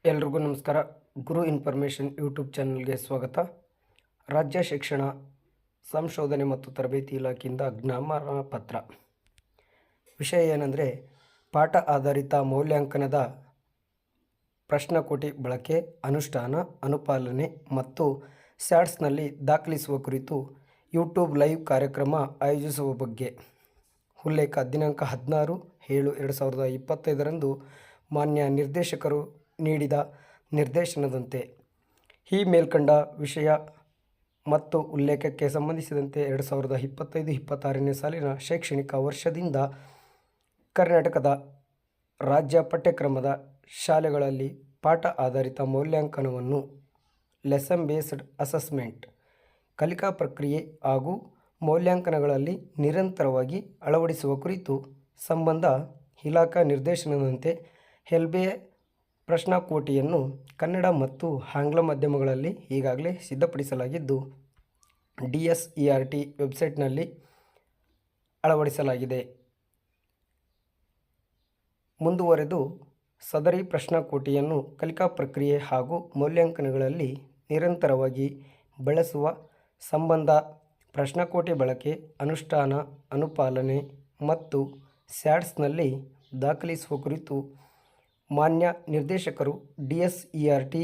ಎಲ್ರಿಗೂ ನಮಸ್ಕಾರ. ಗುರು information YouTube ಚಾನಲ್ಗೆ ಸ್ವಾಗತ. ರಾಜ್ಯ ಶಿಕ್ಷಣ ಸಂಶೋಧನೆ ಮತ್ತು ತರಬೇತಿ ಇಲಾಖೆಯಿಂದ ಜ್ಞಾಪನ ಪತ್ರ. ವಿಷಯ ಏನಂದರೆ, ಪಾಠ ಆಧಾರಿತ ಮೌಲ್ಯಾಂಕನದ ಪ್ರಶ್ನಕೋಟಿ ಬಳಕೆ, ಅನುಷ್ಠಾನ, ಅನುಪಾಲನೆ ಮತ್ತು ಸ್ಯಾಟ್ಸ್ನಲ್ಲಿ ದಾಖಲಿಸುವ ಕುರಿತು ಯೂಟ್ಯೂಬ್ ಲೈವ್ ಕಾರ್ಯಕ್ರಮ ಆಯೋಜಿಸುವ ಬಗ್ಗೆ. ಉಲ್ಲೇಖ: ದಿನಾಂಕ 16/7/2025 ಮಾನ್ಯ ನಿರ್ದೇಶಕರು ನೀಡಿದ ನಿರ್ದೇಶನದಂತೆ ಈ ಮೇಲ್ಕಂಡ ವಿಷಯ ಮತ್ತು ಉಲ್ಲೇಖಕ್ಕೆ ಸಂಬಂಧಿಸಿದಂತೆ 2025-26ನೇ ಸಾಲಿನ ಶೈಕ್ಷಣಿಕ ವರ್ಷದಿಂದ ಕರ್ನಾಟಕದ ರಾಜ್ಯ ಪಠ್ಯಕ್ರಮದ ಶಾಲೆಗಳಲ್ಲಿ ಪಾಠ ಆಧಾರಿತ ಮೌಲ್ಯಾಂಕನವನ್ನು ಲೆಸನ್ ಬೇಸ್ಡ್ ಅಸೆಸ್ಮೆಂಟ್ ಕಲಿಕಾ ಪ್ರಕ್ರಿಯೆ ಹಾಗೂ ಮೌಲ್ಯಾಂಕನಗಳಲ್ಲಿ ನಿರಂತರವಾಗಿ ಅಳವಡಿಸುವ ಕುರಿತು ಸಂಬಂಧ ಇಲಾಖಾ ನಿರ್ದೇಶನದಂತೆ ಎಲ್ಬಿಎ ಪ್ರಶ್ನಾಕೋಟಿಯನ್ನು ಕನ್ನಡ ಮತ್ತು ಆಂಗ್ಲ ಮಾಧ್ಯಮಗಳಲ್ಲಿ ಈಗಾಗಲೇ ಸಿದ್ಧಪಡಿಸಲಾಗಿದ್ದು, DSERT ವೆಬ್ಸೈಟ್ನಲ್ಲಿ ಅಳವಡಿಸಲಾಗಿದೆ. ಮುಂದುವರೆದು ಸದರಿ ಪ್ರಶ್ನಾಕೋಟಿಯನ್ನು ಕಲಿಕಾ ಪ್ರಕ್ರಿಯೆ ಹಾಗೂ ಮೌಲ್ಯಾಂಕನಗಳಲ್ಲಿ ನಿರಂತರವಾಗಿ ಬಳಸುವ ಸಂಬಂಧ ಪ್ರಶ್ನಾಕೋಟಿ ಬಳಕೆ, ಅನುಷ್ಠಾನ, ಅನುಪಾಲನೆ ಮತ್ತು ಸ್ಯಾಟ್ಸ್ನಲ್ಲಿ ದಾಖಲಿಸುವ ಕುರಿತು ಮಾನ್ಯ ನಿರ್ದೇಶಕರು DSERT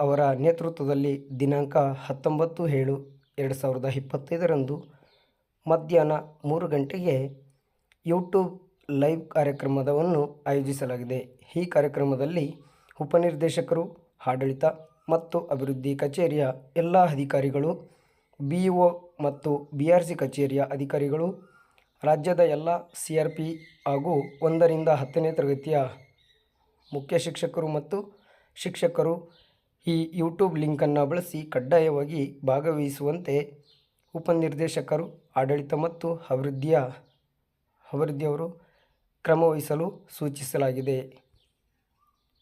ಅವರ ನೇತೃತ್ವದಲ್ಲಿ ದಿನಾಂಕ 19/7/2025 ಮಧ್ಯಾಹ್ನ 3 ಗಂಟೆಗೆ ಯೂಟ್ಯೂಬ್ ಲೈವ್ ಕಾರ್ಯಕ್ರಮವನ್ನು ಆಯೋಜಿಸಲಾಗಿದೆ. ಈ ಕಾರ್ಯಕ್ರಮದಲ್ಲಿ ಉಪನಿರ್ದೇಶಕರು, ಆಡಳಿತ ಮತ್ತು ಅಭಿವೃದ್ಧಿ ಕಚೇರಿಯ ಎಲ್ಲ ಅಧಿಕಾರಿಗಳು, BEO ಮತ್ತು BRC ಕಚೇರಿಯ ಅಧಿಕಾರಿಗಳು, ರಾಜ್ಯದ ಎಲ್ಲ CRP ಹಾಗೂ 1ರಿಂದ 10ನೇ ತರಗತಿಯ ಮುಖ್ಯ ಶಿಕ್ಷಕರು ಮತ್ತು ಶಿಕ್ಷಕರು ಈ ಯೂಟ್ಯೂಬ್ ಲಿಂಕನ್ನು ಬಳಸಿ ಕಡ್ಡಾಯವಾಗಿ ಭಾಗವಹಿಸುವಂತೆ ಉಪನಿರ್ದೇಶಕರು, ಆಡಳಿತ ಮತ್ತು ಅಭಿವೃದ್ಧಿಯವರು ಕ್ರಮವಹಿಸಲು ಸೂಚಿಸಲಾಗಿದೆ.